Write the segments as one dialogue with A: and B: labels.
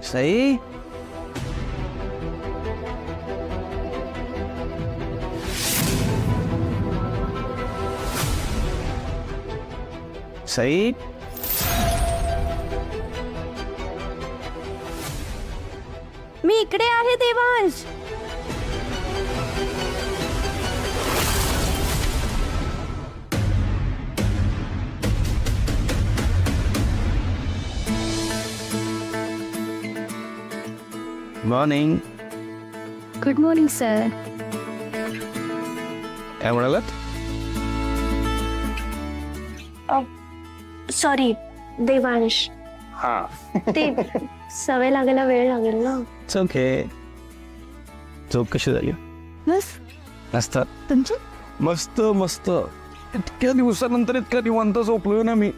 A: सई सई
B: मी इकडे आहे Devansh.
A: Morning.
B: Good morning sir.
A: काय म्हणालात?
B: सॉरी देवांश.
A: हा
B: ते सवय लागायला वेळ लागेल ना.
A: ओके. झोप कशी झाली?
B: बस
A: मस्त
B: तुमची.
A: मस्त मस्त. इतक्या दिवसानंतर इतक्या निवांत झोपलोय ना मी.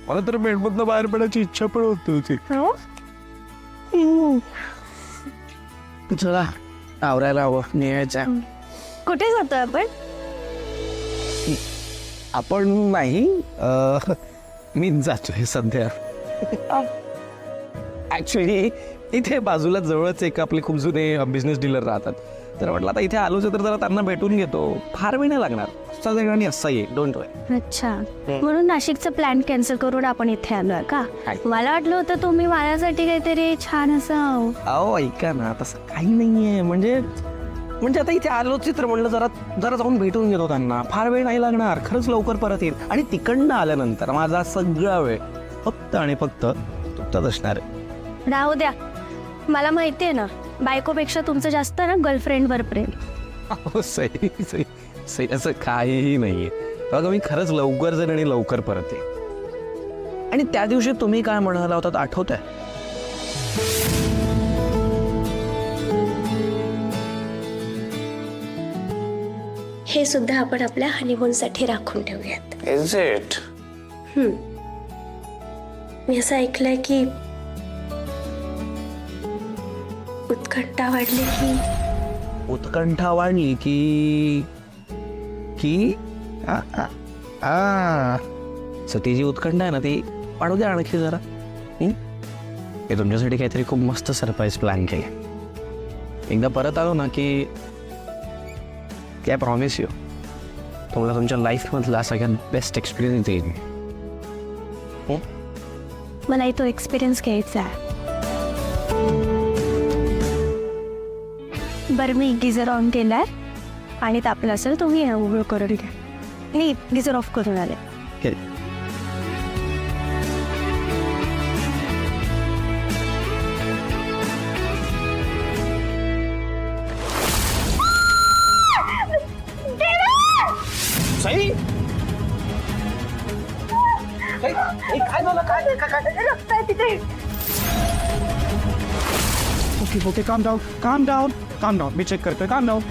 A: मला तर बेडमधनं बाहेर पडायची इच्छा पण होत होती. चला आवरायला हवं. निघायचं.
B: कुठे जातोय आपण?
A: आपण नाही मीच जातोय सध्या. ऍक्च्युली इथे बाजूला जवळच एक आपले खूप जुने बिझनेस डीलर राहतात. तर म्हटलं आता इथे आलोच तर जरा त्यांना भेटून घेतो. फार वेळ नाही लागणार. सगळ्यांनी असा ये. डोंट वरी.
B: अच्छा, म्हणून नाशिकचा प्लॅन कॅन्सल करून आपण इथे आलोय का? मला वाटलं होतं तुम्ही माझ्यासाठी काहीतरी छान असं.
A: अहो ऐका ना, तसं काही नाहीये. म्हणजे आता इथे आलोच तर म्हणलं जरा जरा जाऊन भेटून घेतो त्यांना. फार वेळ नाही लागणार. खरंच लवकर परत येईल. आणि तिकडनं आल्यानंतर माझा सगळा वेळ फक्त आणि फक्त तुमचाच असणार आहे.
B: राहू द्या. मला माहितीये ना, बायकोपेक्षा तुमचं जास्त ना गर्लफ्रेंडवर प्रेम.
A: अहो सई सई सई असं काहीही नाहीये. बघा मी खरंच लवकर जाईन आणि लवकर परत येईन. आणि त्या दिवशी तुम्ही काय म्हणाला होतात आठवत आहे?
B: हे सुद्धा आपण आपल्या हनीमूनसाठी राखून ठेवूयात.
A: Is it?
B: मी असं ऐकलंय की उत्कंठा वाढली की.
A: उत्कंठा वाढली की की ती जी उत्कंठा आहे ना ती वाढू द्या आणखी जरा. हे तुमच्यासाठी काहीतरी खूप मस्त सरप्राईज प्लॅन केले. एकदा परत आलो ना की आय प्रॉमिस यू तुम्हाला तुमच्या लाईफमधला सगळ्यात बेस्ट एक्सपिरियन्स देईन.
B: मलाही तो एक्सपिरियन्स घ्यायचा आहे. बरं, मी गिझर ऑन केलाय आणि तापलं असेल तुम्ही उघड करून घ्या. मी गिझर ऑफ करून आले.
A: सई काय झालं?
B: रक्त आहे तिथे.
C: ओके काम डाऊन मी चेक करतोय. काम डाऊन.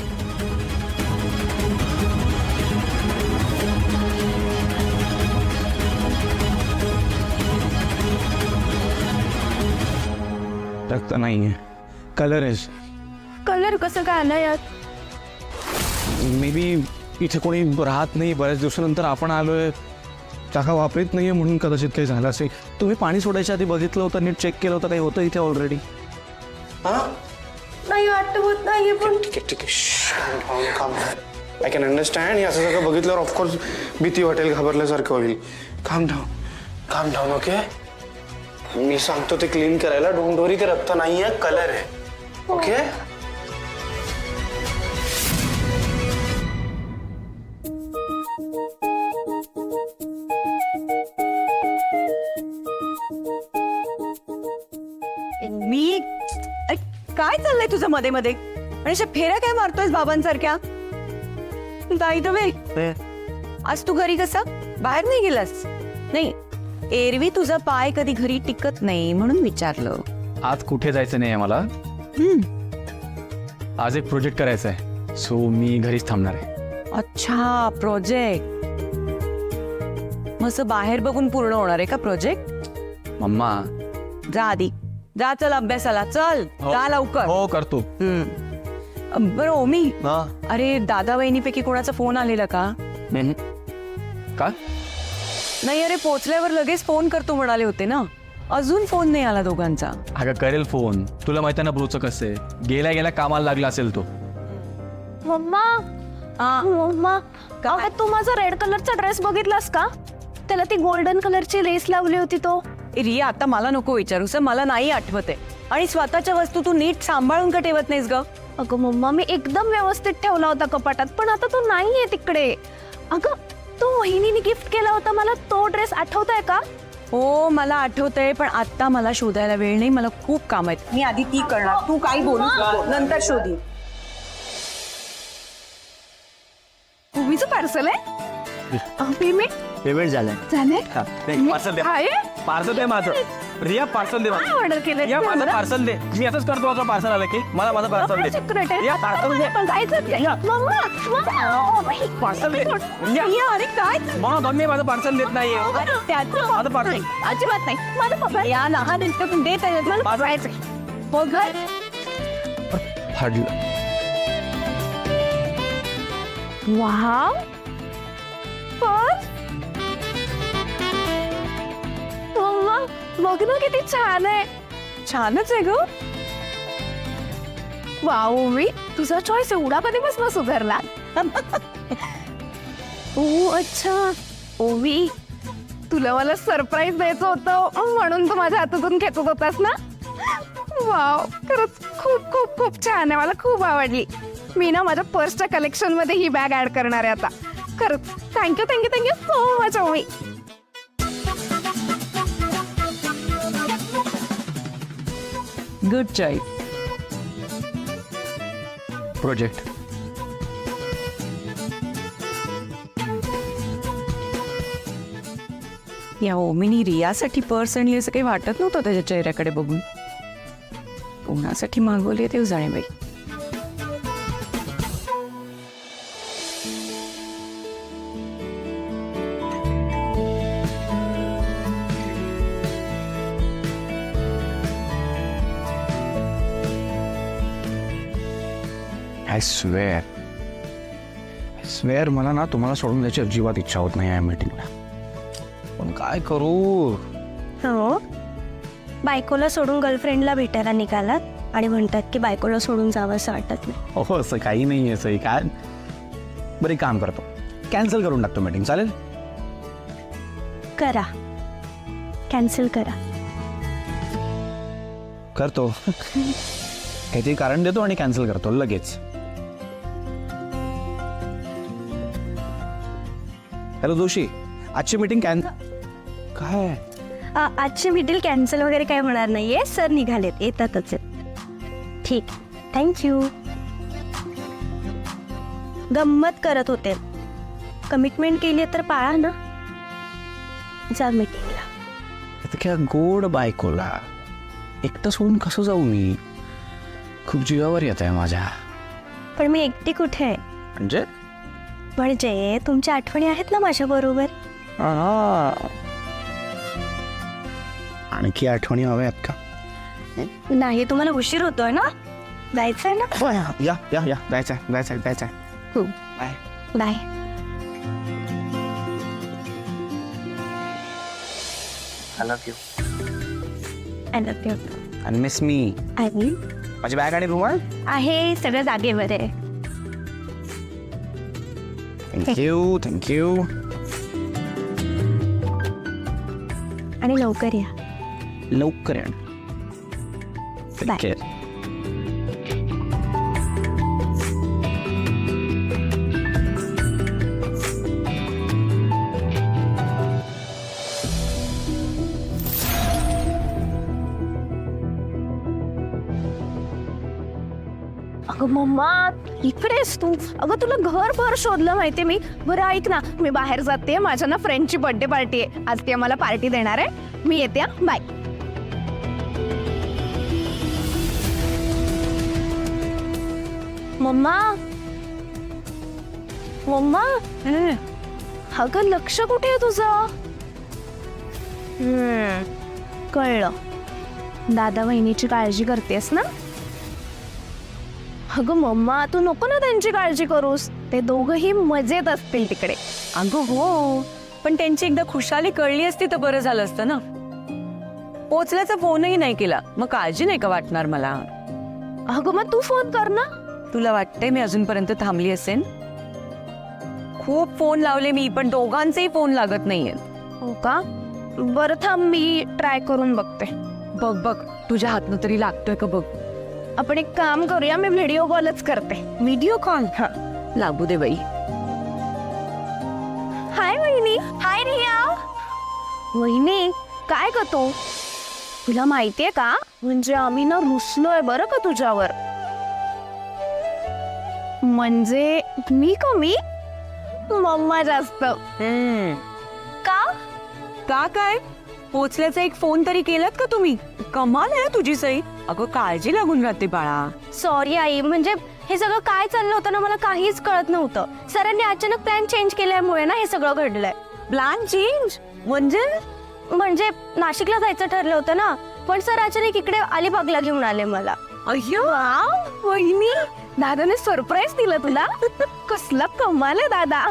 A: रक्त नाहीये. कलर आहे.
B: कलर कसं काय आलं यात?
A: मे बी इथे कोणी राहत नाही. बऱ्याच दिवसानंतर आपण आलोय. चाका वापरत नाहीये म्हणून कदाचित काही झालं असेल. तुम्ही पाणी सोडायच्या आधी बघितलं होतं, नीट चेक केलं होतं काही होतं इथे ऑलरेडी?
B: नाही आठवत नाहीये पण.
D: ठीक आहे. I can understand. हे असं सगळं बघितल्यावर ऑफकोर्स भीती वाटेल, घाबरल्यासारखं होईल. काम डाऊन. ओके, मी सांगतो ते क्लीन करायला. डोंट वरी. ते रक्त नाहीये, कलर आहे. ओके.
E: मी काय चाललंय तुझं मध्ये मध्ये? आणि अशा फेऱ्या काय मारतोयस बाबांसारख्या? बाय द वे, आज तू घरी कसा? बाहेर नाही गेलास? नाही, एरवी तुझा पाय कधी घरी टिकत नाही म्हणून विचारलं.
F: आज कुठे जायचं नाही आहे मला. आज एक प्रोजेक्ट करायचा आहे, सो मी घरीच थांबणार आहे.
E: अच्छा, प्रोजेक्ट. मस्त बाहेर बघून पूर्ण होणार आहे का प्रोजेक्ट?
F: मम्मा
E: जा आधी जा, चल अभ्यासाला चल. जा लवकर.
F: हो करतो.
E: बरं ओमी, अरे दादा वहिनीपैकी कोणाचा फोन आलेला का?
F: का?
E: नाही अरे पोचल्यावर लगेच फोन करतो म्हणाले होते ना, अजून फोन नाही आला दोघांचा.
F: अगं करेल फोन. तुला माहिती आहे ना ब्रोचं कसं आहे, गेल्या गेल्या कामाला लागला असेल तो.
B: मम्मा
E: हा,
B: मम्मा अगं, तू माझा रेड कलरचा ड्रेस बघितलास का? त्याला ती गोल्डन कलरची लेस लावली होती तो.
E: रिया आता मला नको विचारूस, मला नाही आठवत आहे. आणि स्वतःच्या वस्तू तू नीट सांभाळून का ठेवत नाहीस ग?
B: अगं मम्मा, मी एकदम व्यवस्थित ठेवला होता कपाटात, पण आता तो नाहीये तिकडे. अगं, तो वहिनीने गिफ्ट केला होता मला, तो ड्रेस आठवतोय का?
E: हो मला आठवतंय, पण आता मला शोधायला वेळ नाही, मला खूप काम आहेत. मी आधी ती करणार, तू काही बोलू नको, नंतर शोधी.
B: तुम्हीच पार्सल आहे? पेमेंट
F: पेमेंट झालंय.
B: झालंय?
F: पार्सल दे.
B: आहे?
F: पार्सल दे माझं. रिया पार्सल दे
B: काय
F: माझं.
B: ऑर्डर केलं?
F: रिया माझं पार्सल दे. मी असंच करतो, माझं पार्सल आलं की मला माझं पार्सल दे.
B: सिक्रेट आहे.
F: रिया पार्सल दे.
B: पण जायचं नाही.
F: या.
B: Mama, mama.
F: पार्सल दे. रिया
E: रिया, अरे काय
F: मला मम्मी माझं पार्सल देत नाहीये.
B: त्याचं
F: माझं पार्सल.
B: अजिबात नाही. माझं पप्पा
E: या लहान इतकं देत आहे
B: मला
F: माझं-
B: जायचंय. हो घर.
F: फाडलं.
B: वाव. पण मम्मा, बघ ना किती छान आहे.
E: छानच आहे ग.
B: वाव मी तुझा चॉईस एवढा कधीपासून सुधारला. ओ अच्छा, ओवी तुला मला सरप्राईज द्यायचं होतं म्हणून तू माझ्या हातातून खेचत होतास ना. वाव, खरंच खूप खूप खूप छान आहे, मला खूप आवडली. मी ना माझ्या पर्सच्या कलेक्शन मध्ये ही बॅग ऍड करणार आहे आता. खरंच thank you thank you thank you so much Ovi.
E: Good choice.
F: Project.
E: या ओमीनी रियासाठी पर्स आणली असं काही वाटत नव्हतं त्याच्या चेहऱ्याकडे बघून. कोणासाठी मागवली ते जाणे बाई.
F: आय स्वेअर मला ना तुम्हाला सोडून द्यायची अजिबात इच्छा होत नाही या मीटिंगला. पण काय करू.
B: हो, बायकोला सोडून गर्लफ्रेंडला भेटायला निघालात आणि म्हणतात की बायकोला सोडून जावं असं वाटत नाही.
F: हो असं काही नाही आहे. असं काय. बरं एक काम करतो, कॅन्सल करून टाकतो मीटिंग. चालेल?
B: करा, कॅन्सल करा.
F: करतो. काहीतरी कारण देतो आणि कॅन्सल करतो लगेच. हॅलो जोशी, आजची मीटिंग काय.
B: आजची मीटिंग कॅन्सल वगैरे काय होणार नाहीये. सर निघालेत, येतातच आहेत. ठीक, थँक्यू. गंमत करत होते, कमिटमेंट केली तर पाळा ना. जा मीटिंगला.
A: इतक्या गोड बायकोला एकटं सोडून कसं जाऊ मी. खूप जीवावर येत आहे माझ्या.
B: पण मी एकटी कुठे आहे. म्हणजे तुमच्या आठवणी आहेत ना माझ्या बरोबर.
A: आणखी आठवणी हव्यात का?
B: नाही, तुम्हाला उशीर होतोय ना, जायचंय ना.
A: या या या जायचंय जायचंय जायचंय.
B: हो,
A: bye.
B: Bye.
A: I love you.
B: I love you.
A: आणि मिस मी.
B: I will.
A: माझी बॅग आणि रुमाल.
B: आहे सगळं जागेवर आहे.
A: Thank you thank you.
B: आणि लवकर या.
A: लवकर या.
B: Bye.
A: Take care.
B: अगं मम्मा, इकडेस तू. अगं तुला घरभर शोधलं माहितीये मी. बरं ऐक ना, मी बाहेर जाते, माझ्या ना फ्रेंडची बर्थडे पार्टी आहे आज. ती आम्हाला पार्टी देणार आहे. मी येते. बाय. Mama, mama. अगं लक्ष कुठे आहे तुझं. कळलं, दादा वहिनीची काळजी करतेस ना. अगं मम्मा, तू नको ना त्यांची काळजी करूस. ते दोघंही मजेत असतील तिकडे.
E: अगं हो, पण त्यांची एकदा खुशाली कळली असती तर बरं झालं असतं ना. पोचल्याचा फोनही नाही केला, मग काळजी नाही का वाटणार मला?
B: अगं मग तू फोन कर ना.
E: तुला वाटतंय मी अजूनपर्यंत थांबली असेन? खूप फोन लावले मी, पण दोघांचेही फोन लागत नाहीये.
B: हो का? बरं थांब, मी ट्राय करून बघते.
E: बघ बघ, तुझ्या हातनं तरी लागतोय का बघ.
B: आपण एक काम करूया, मी व्हिडिओ कॉलच करते.
E: Video call? लागू दे बाई.
B: हाय वहिनी. हाय रिया. वहिनी काय करतो? तुला माहितीये का, म्हणजे आम्ही ना रुसलोय बरं का तुझ्यावर. म्हणजे मी कमी, मम्मा जास्त. का?
E: का काय? पोचल्याचा एक फोन तरी केलात का तुम्ही? कमाल आहे तुझी सई. अगं काळजी लागून राहते बाळा.
B: सॉरी आई, म्हणजे हे सगळं काय चाललं होतं ना, मला काहीच कळत नव्हतं. सरांनी अचानक प्लॅन चेंज केल्यामुळे ना हे सगळं घडलंय.
E: प्लॅन चेंज
B: म्हणजे नाशिकला जायचं ठरलं होतं ना, पण सर अचानक इकडे अलिबागला घेऊन आले मला.
E: अय्यो,
B: वाव वहिनी, दादाने सरप्राईज दिलं तुला. कसला कमाल आहे दादा.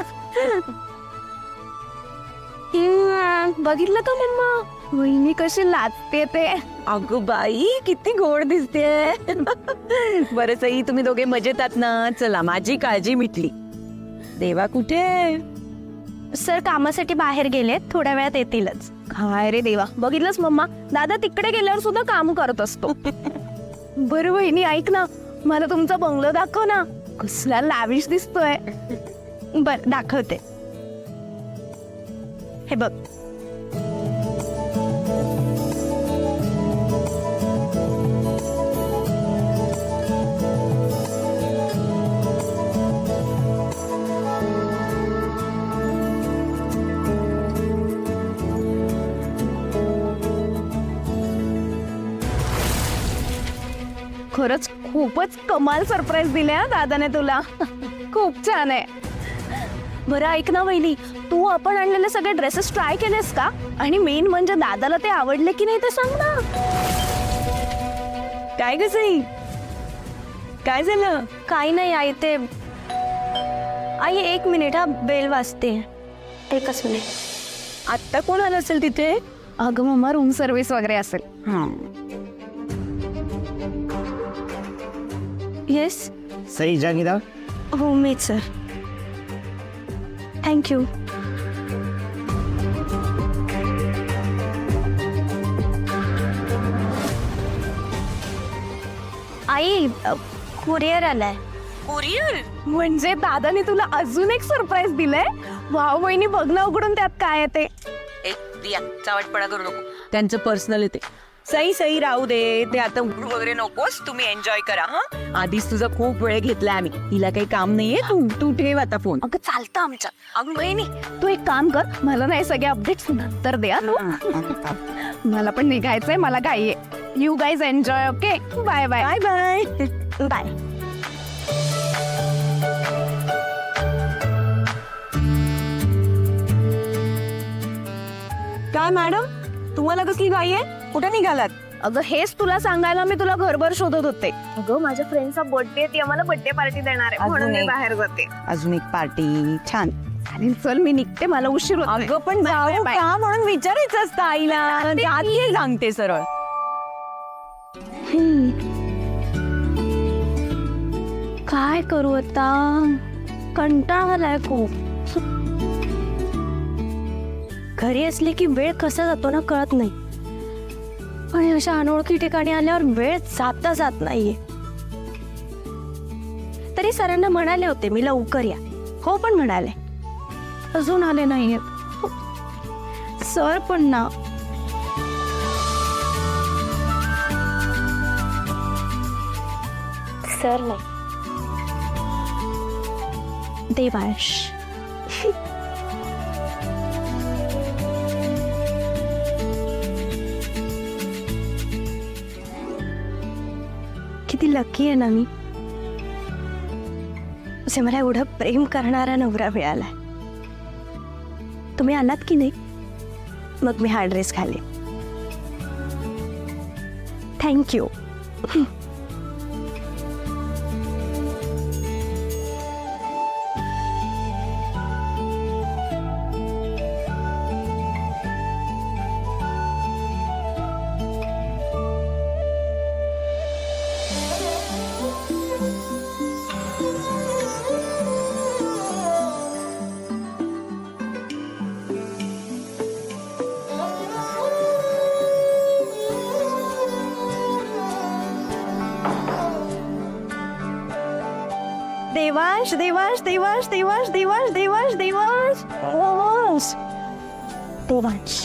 B: बघितलं का मम्मा, वहिनी कशी लाजते ते.
E: अगं बाई किती गोड दिसते. बरं सई, तुम्ही दोघे मजेत आहात ना? चला, माझी काळजी मिटली. देवा कुठे?
B: सर कामासाठी बाहेर गेलेत, थोड्या वेळात येतीलच. काय रे देवा, बघितलंस मम्मा, दादा तिकडे गेल्यावर सुद्धा काम करत असतो. बरं वहिनी ऐक ना, मला तुमचा बंगलो दाखव ना, कसला लाविश दिसतोय. बर दाखवते. हे बघ. खरंच खूपच कमाल सरप्राईज दिले हा दादाने तुला. खूप छान आहे. बरं ऐक ना वहिनी, तू आपण आणलेले सगळे ड्रेसेस ट्राय केलेस का? आणि मेन म्हणजे दादाला ते आवडले की नाही ते सांग ना.
E: काय ग सई, काय झालं?
B: काही नाही आई, ते आई एक मिनिट हा, बेल वाजते. एकच मिनिट.
E: आत्ता कोण आलं असेल तिथे?
B: अगं मम्मा, रूम सर्व्हिस वगैरे असेल. येस.
C: सही जागीदा.
B: हो मीच सर. थँक्यू. आई कुरिअर आलाय.
E: कुरिअर?
B: म्हणजे दादाने तुला अजून एक सरप्राईज दिलंय. वाव वहिनी, बघ ना उघडून त्यात काय आहे ते.
E: चावटपणा करू नको, त्यांचं पर्सनल येते. सई सई राहू दे, ते आता उघडू वगैरे नकोस, तुम्ही एन्जॉय करा. आधीच तुझा खूप वेळ घेतलाय आम्ही, हिला काही काम नाहीये. तू ठेव आता फोन.
B: अगं चालतं आमच्या. अगं वहिनी, तू एक काम कर, मला नाही सगळे अपडेट्स नंतर द्या तू. मला पण निघायचंय, मला घाई आहे. You guys enjoy. Okay, bye bye.
E: Bye bye
B: bye.
E: काय मॅडम, तुम्हाला कसली घाई आहे? कुठे निघालात?
B: अगं हेच तुला सांगायला मी तुला घरभर शोधत होते. अगं माझ्या फ्रेंडचा बर्थडे, ती आम्हाला बर्थडे पार्टी देणार आहे, म्हणून मी बाहेर जाते.
E: अजून एक पार्टी. छान.
B: चालेल, चल मी निघते, मला उशीर होतोय.
E: अगं पण जाऊ का म्हणून विचारायचं असतं आईला. आधी सांगते सरळ.
B: काय करू आता, कंटाळा आलाय खूप. घरी असले की वेळ कसा जातो ना कळत नाही, आणि अशा अनोळखी ठिकाणी आल्यावर वेळ जात नाहीये. तरी सरांना म्हणाले होते मी लवकर या. हो पण म्हणाले, अजून आले नाहीयेत. सर पण ना. सर नाही, देवांश. किती लकी आहे ना मी, असे मला एवढं प्रेम करणारा नवरा मिळालाय. तुम्ही आलात की नाही? मग मी हा ड्रेस घालेन. थँक्यू.
E: देवांश देवांश देवांश देवांश देवांश देवांश देवांश देवांश देवांश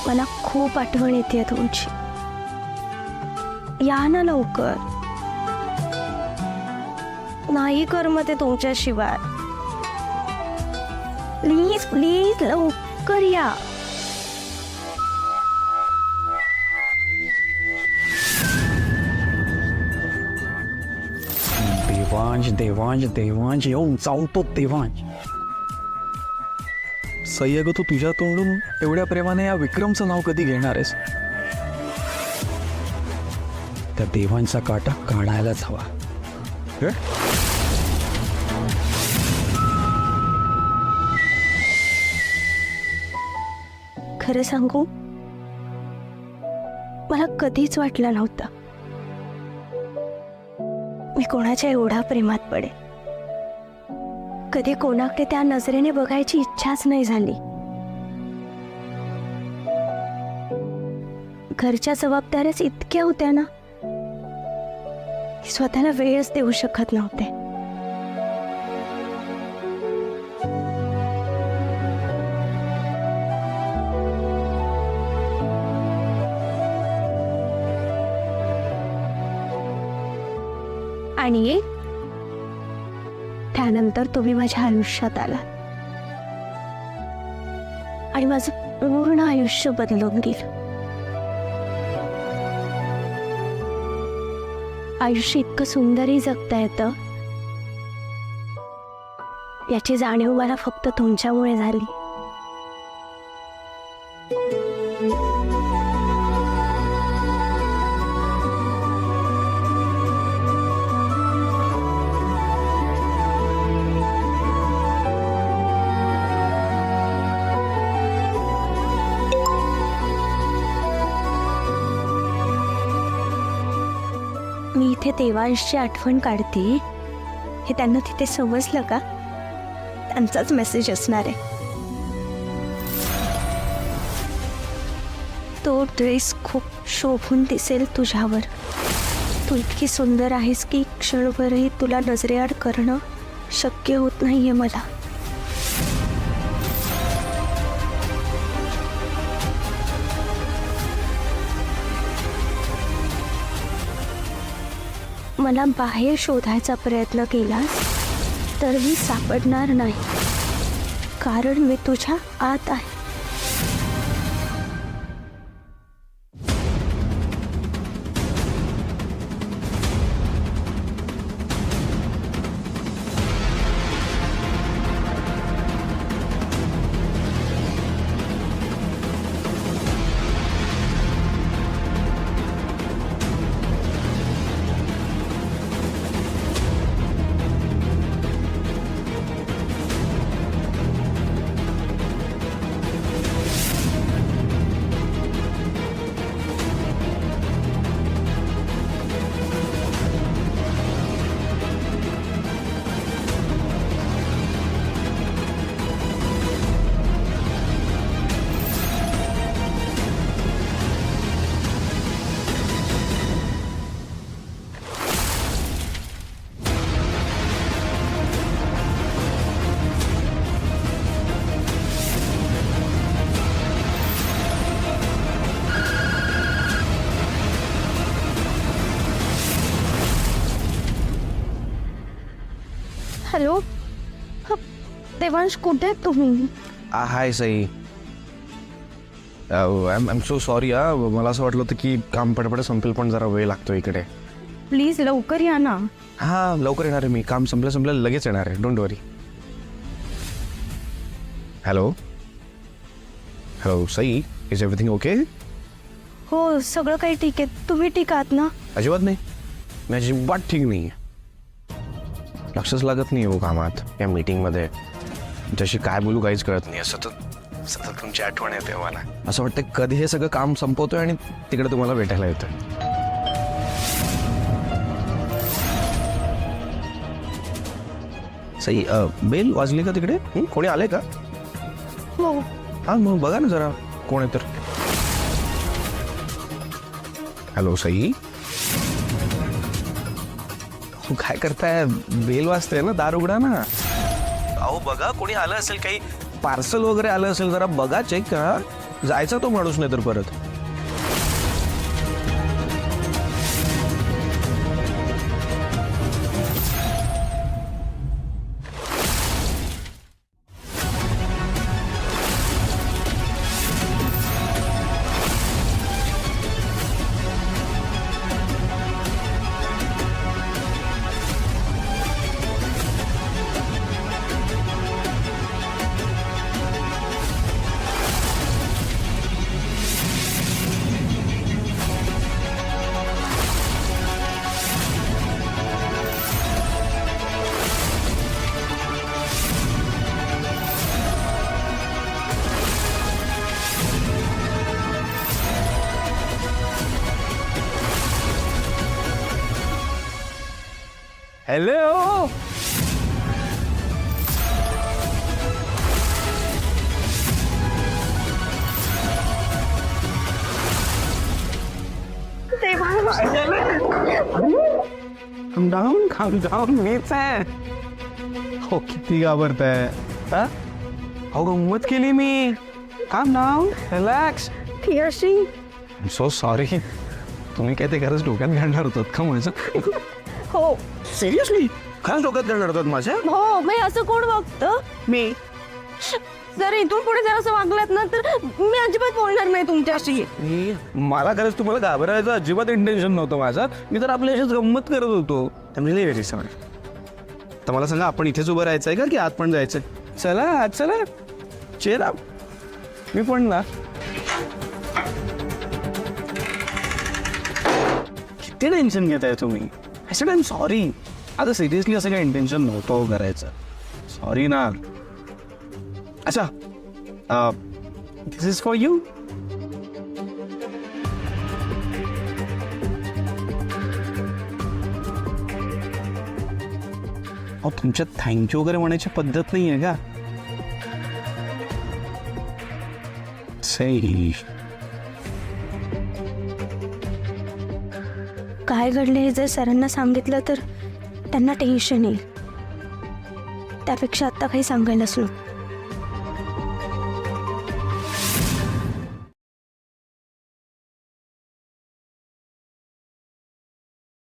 B: मला खूप आठवण येते तुमची. या ना लवकर. नाही करमत तुमच्याशिवाय. प्लीज प्लीज लवकर या.
F: देवांश देवांश देवांश येऊन चावतो देवांश. सई अगं तू तुझ्या तोंडून एवढ्या प्रेमाने या विक्रमचं नाव कधी घेणार आहेस? त्या देवांचा काटा काढायलाच हवा. हे?
B: खरं सांगू, मला कधीच वाटलं नव्हतं मी कोणाच्या एवढ्या प्रेमात पडे. कधी कोणाकडे त्या नजरेने बघायची इच्छाच नाही झाली. घरच्या जबाबदाऱ्याच इतक्या होत्या ना, स्वतःला वेळच देऊ शकत नव्हते. आणि त्यानंतर तुम्ही माझ्या आयुष्यात आला आणि माझं पूर्ण आयुष्य बदलून गेलं. आयुष्य इतकं सुंदरही जगता येतं याची जाणीव मला फक्त तुमच्यामुळे झाली. मी इथे देवांशची आठवण काढते हे त्यांना तिथे समजलं का? त्यांचाच मेसेज असणार आहे. तो ड्रेस खूप शोभून दिसेल तुझ्यावर. तू इतकी सुंदर आहेस की क्षणभरही तुला नजरेआड करणं शक्य होत नाहीये मला. मला बाहेर शोधायचा प्रयत्न केला तर मी सापडणार नाही, कारण मी तुझ्या आत आहे. हॅलो, देवांश कुठे आहेत तुम्ही?
A: Hi Sai. I am so sorry. मला असं वाटलं होतं की काम पटपट संपेल, पण जरा वेळ लागतो इकडे.
B: प्लीज लवकर या ना.
A: हां, लवकर येणार आहे मी. काम संपलं लगेच येणार आहे. Don't worry. Hello hello Sai.
F: Is everything okay?
B: हो सगळं काही ठीक आहे. तुम्ही ठीक आहात ना?
F: अजिबात नाही, मी अजिबात ठीक नाही आहे. लक्षच लागत नाही हो कामात, या मीटिंगमध्ये. जशी काय बोलू काहीच कळत नाही. सतत सतत तुमची आठवण येते मला. असं वाटतं कधी हे सगळं काम संपवतोय आणि तिकडे तुम्हाला भेटायला येतोय. सई, बेल वाजली का तिकडे? कोणी आलंय का?
B: हो.
F: हा मग बघा ना जरा कोण आहे तर. हॅलो सई, काय करताय? बेल वाजते ना, दार उघडा ना. अहो बघा कोणी आलं असेल, काही पार्सल वगैरे आलं असेल, जरा बघा, चेक करा. जायचा तो माणूस नाही तर परत. हॅलो,
C: काम डाऊन मीच आहे. हो, किती घाबरताय? हा?
F: अहो गंमत केली मी.
C: काम down.
F: Relax.
B: Yeshi,
F: I am so sorry. तुम्ही काय ते खरंच डोक्यात घालणार होतात का माझं?
B: हो
F: सिरियसली खरंच डोक्यात घालणार होतात माझ्या?
B: हो. मी असं कोण बघतं?
C: मी.
B: जर इथून पुढे जर असं वागलात ना तर मी अजिबात बोलणार नाही तुमच्याशी.
F: मला खरंच तुम्हाला घाबरायचं अजिबात इंटेन्शन नव्हतं माझं. मी तर आपली अशीच गंमत करत होतो.
C: रिली व्हेरी सॉरी. तर मला सांगा, आपण इथेच उभं राहायचं आहे का की आत पण जायचंय?
F: चला आज चला, चेर अप. मी पण ना.
C: किती टेन्शन घेताय तुम्ही? I said I am sorry. आता सिरियसली असं काही इंटेन्शन नव्हतं करायचं. सॉरी ना. अच्छा, दिस इज फॉर यू. अहो तुमच्यात थँक्यू वगैरे म्हणायची पद्धत नाही आहे का? सही.
B: काय घडले हे जर सरांना सांगितलं तर त्यांना टेन्शन येईल. त्यापेक्षा आता काही सांगायलाच नको.